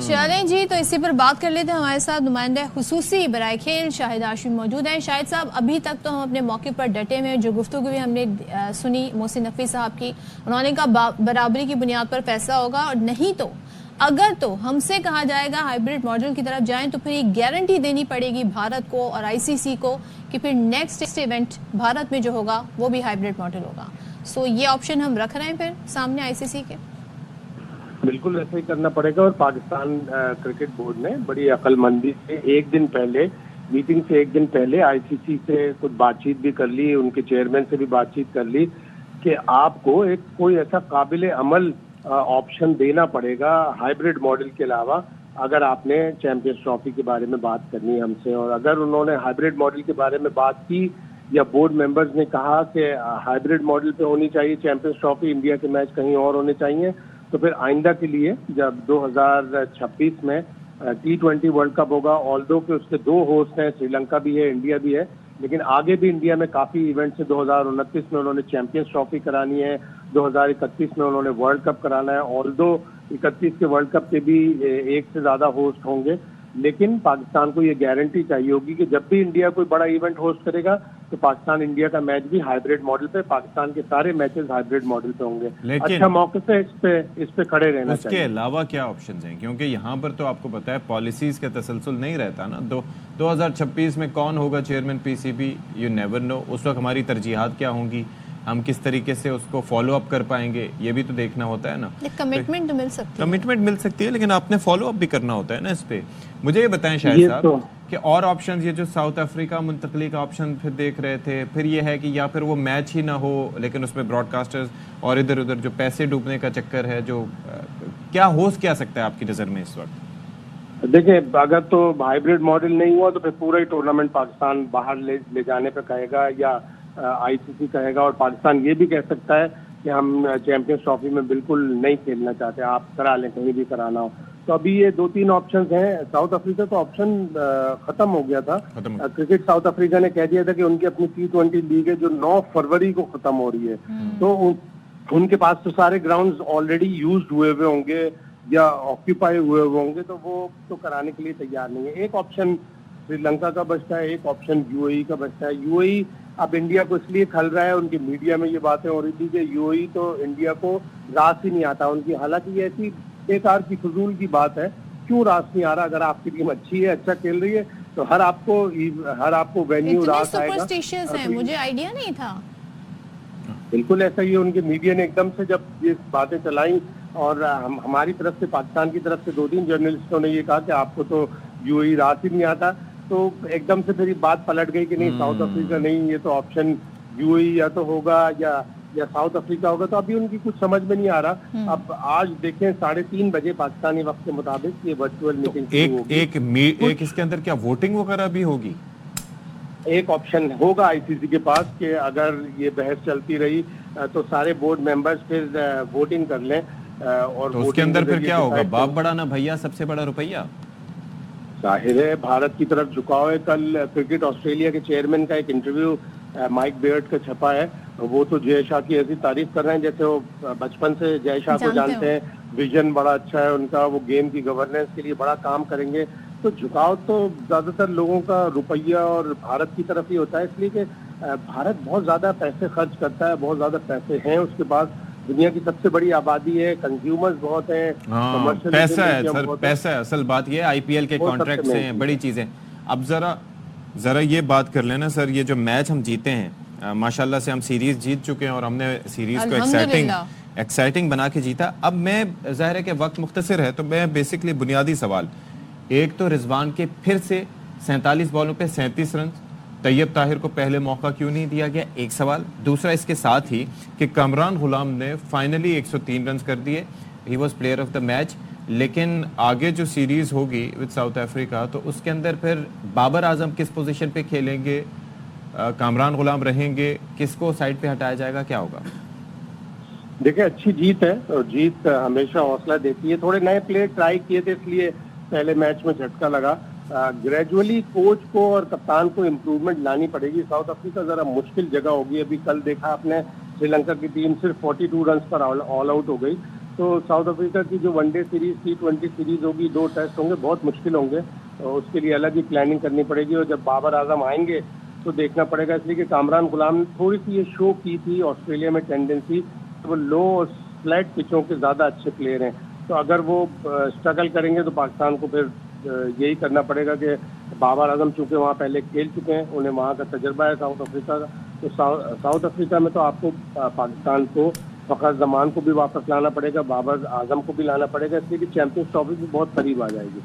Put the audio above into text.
चलें जी, तो इसी पर बात कर लेते हैं। हमारे साथ नुमाइंदा खुसूसी बराए खेल शाहिद हाशमी मौजूद हैं। शाहिद साहब, अभी तक तो हम अपने मौके पर डटे हुए हैं। जो गुफ्तगू भी हमने सुनी मोहसिन नकवी साहब की, उन्होंने कहा बराबरी की बुनियाद पर फैसला होगा, और नहीं तो अगर तो हमसे कहा जाएगा हाइब्रिड मॉडल की तरफ जाएं, तो फिर ये गारंटी देनी पड़ेगी भारत को और आईसीसी को कि फिर नेक्स्ट इवेंट भारत में जो होगा वो भी हाइब्रिड मॉडल होगा। सो ये ऑप्शन हम रख रहे हैं फिर सामने आईसीसी के। बिल्कुल ऐसा ही करना पड़ेगा। और पाकिस्तान क्रिकेट बोर्ड ने बड़ी अक्लमंदी से एक दिन पहले, मीटिंग से एक दिन पहले आईसीसी से कुछ बातचीत भी कर ली, उनके चेयरमैन से भी बातचीत कर ली कि आपको एक कोई ऐसा काबिल अमल ऑप्शन देना पड़ेगा हाइब्रिड मॉडल के अलावा, अगर आपने चैंपियंस ट्रॉफी के बारे में बात करनी है हमसे। और अगर उन्होंने हाइब्रिड मॉडल के बारे में बात की या बोर्ड मेंबर्स ने कहा कि हाइब्रिड मॉडल पे होनी चाहिए चैंपियंस ट्रॉफी, इंडिया के मैच कहीं और होने चाहिए, तो फिर आइंदा के लिए जब 2026 में T20 वर्ल्ड कप होगा, ऑल्दो के उसके 2 होस्ट हैं, श्रीलंका भी है, इंडिया भी है, लेकिन आगे भी इंडिया में काफी इवेंट्स है। 2029 में उन्होंने चैंपियंस ट्रॉफी करानी है, 2031 में उन्होंने वर्ल्ड कप कराना है। ऑल्दो 31 के वर्ल्ड कप के भी एक से ज्यादा होस्ट होंगे, लेकिन पाकिस्तान को ये गारंटी चाहिए होगी कि जब भी इंडिया कोई बड़ा इवेंट होस्ट करेगा तो पाकिस्तान इंडिया का मैच भी हाइब्रिड मॉडल पे, पाकिस्तान के सारे मैचेस हाइब्रिड मॉडल पे होंगे। अच्छा मौके से इस पे खड़े रहना चाहिए। उसके अलावा क्या ऑप्शंस हैं, क्योंकि यहाँ पर तो आपको पता है पॉलिसीज का तसलसल नहीं रहता ना। 2026 में कौन होगा chairman PCB, you never know. उस वक्त हमारी तरजीहात क्या होंगी, हम किस तरीके से उसको फॉलो अप कर पाएंगे, ये भी तो देखना होता है ना। कमिटमेंट तो मिल सकती है, लेकिन आपने फॉलो अप भी करना होता है ना इस पे। मुझे ये बताएं शाहिद साहब कि और ऑप्शन, ये जो साउथ अफ्रीका मुंतकली का ऑप्शन फिर देख रहे थे, फिर ये है कि या फिर वो मैच ही ना हो लेकिन उसमें ब्रॉडकास्टर्स और इधर उधर जो पैसे डूबने का चक्कर है, जो क्या हो क्या सकता है आपकी नज़र में इस वक्त? देखिए, अगर तो हाइब्रिड मॉडल नहीं हुआ तो फिर पूरा ही टूर्नामेंट पाकिस्तान बाहर ले जाने पे कहेगा या आईसीसी कहेगा, और पाकिस्तान ये भी कह सकता है कि हम चैंपियंस ट्रॉफी में बिल्कुल नहीं खेलना चाहते, आप करा लें कहीं भी कराना हो। तो अभी ये 2-3 ऑप्शंस हैं। साउथ अफ्रीका तो ऑप्शन खत्म हो गया था। क्रिकेट साउथ अफ्रीका ने कह दिया था कि उनकी अपनी T20 लीग है जो 9 फरवरी को खत्म हो रही है, तो उनके पास तो सारे ग्राउंड्स ऑलरेडी यूज्ड हुए होंगे या ऑक्यूपाई हुए होंगे, तो वो तो कराने के लिए तैयार नहीं है। एक ऑप्शन श्रीलंका का बचता है, एक ऑप्शन यूएई का बचता है। यूएई अब इंडिया को इसलिए खल रहा है, उनकी मीडिया में ये बातें हो रही थी कि यूएई तो इंडिया को रास ही नहीं आता उनकी। हालांकि ये ऐसी बेकार की फजूल की बात है, क्यों रास नहीं आ रहा? अगर आपकी टीम अच्छी है, अच्छा खेल रही है, तो हर आपको वेन्यू रास आएगा। है, मुझे आइडिया नहीं था। बिल्कुल ऐसा ही है, उनके मीडिया ने एकदम से जब ये बातें चलाई और हमारी तरफ से, पाकिस्तान की तरफ से 2-3 जर्नलिस्टों ने ये कहा कि आपको तो यूएई रास ही नहीं आता, तो एकदम से फिर बात पलट गई कि नहीं साउथ अफ्रीका नहीं, ये तो ऑप्शन यूएई या तो होगा या साउथ अफ्रीका होगा। तो अभी उनकी कुछ समझ में नहीं आ रहा। अब आज देखें 3:30 बजे पाकिस्तानी वक्त के मुताबिक ये वर्चुअल मीटिंग एक इसके अंदर क्या वोटिंग वगैरह भी होगी? एक ऑप्शन होगा आईसीसी के पास कि अगर ये बहस चलती रही तो सारे बोर्ड मेंबर्स फिर वोटिंग कर लें। और तो उसके अंदर फिर क्या होगा? बाप बड़ा ना भैया, सबसे बड़ा रुपया। जाहिर है भारत की तरफ झुकाव है। कल क्रिकेट ऑस्ट्रेलिया के चेयरमैन का एक इंटरव्यू माइक बेयर्ड का छपा है, वो तो जय शाह की ऐसी तारीफ कर रहे हैं जैसे वो बचपन से जय शाह को जानते हैं, विजन बड़ा अच्छा है उनका, वो गेम की गवर्नेंस के लिए बड़ा काम करेंगे। तो झुकाव तो ज्यादातर लोगों का रुपया और भारत की तरफ ही होता है, इसलिए कि भारत बहुत ज्यादा पैसे खर्च करता है, बहुत ज्यादा पैसे हैं उसके पास, दुनिया की सबसे बड़ी आबादी है, कंज्यूमर्स बहुत हैं, पैसा है सर, पैसा है। असल बात ये आईपीएल के कॉन्ट्रैक्ट्स हैं, बड़ी चीजें। अब जरा ये बात कर लेना सर, ये जो मैच हम जीते हैं, माशाल्लाह से हम सीरीज जीत चुके हैं और हमने सीरीज को एक्साइटिंग बना के जीता। अब मैं, जाहिर है कि वक्त मुख्तसर है, तो मैं बेसिकली बुनियादी सवाल, एक तो रिजवान के फिर से 47 बॉलों पे 37 रन, तैयब ताहिर को पहले मौका क्यों नहीं दिया गया, एक सवाल। दूसरा इसके साथ ही कि कामरान गुलाम ने फाइनली 103 रन कर दिए, he was player of the match, लेकिन आगे जो सीरीज होगी विद साउथ अफ्रीका, तो उसके अंदर फिर बाबर आजम किस पोजीशन पे खेलेंगे, कामरान गुलाम रहेंगे, किसको साइड पे हटाया जाएगा, क्या होगा? देखिए, अच्छी जीत है और जीत हमेशा हौसला देती है। थोड़े नए प्लेयर ट्राई किए थे, इसलिए पहले मैच में झटका लगा। ग्रेजुअली कोच को और कप्तान को इम्प्रूवमेंट लानी पड़ेगी। साउथ अफ्रीका जरा मुश्किल जगह होगी। अभी कल देखा आपने, श्रीलंका की टीम सिर्फ 42 रन पर ऑल आउट हो गई। तो साउथ अफ्रीका की जो वनडे सीरीज T20 सीरीज होगी, 2 टेस्ट होंगे, बहुत मुश्किल होंगे और उसके लिए अलग ही प्लानिंग करनी पड़ेगी। और जब बाबर आजम आएंगे तो देखना पड़ेगा, इसलिए कि कामरान गुलाम ने थोड़ी सी ये शो की थी ऑस्ट्रेलिया में टेंडेंसी, तो वो लो और फ्लैट पिचों के ज़्यादा अच्छे प्लेयर हैं। तो अगर वो स्ट्रगल करेंगे तो पाकिस्तान को फिर यही करना पड़ेगा कि बाबर आजम चूँकि वहाँ पहले खेल चुके हैं, उन्हें वहाँ का तजर्बा है साउथ अफ्रीका का। तो साउथ अफ्रीका में तो आपको पाकिस्तान को फ़खर जमान को भी वापस लाना पड़ेगा, बाबर आजम को भी लाना पड़ेगा, इसलिए कि चैंपियंस ट्रॉफी भी बहुत करीब आ जाएगी।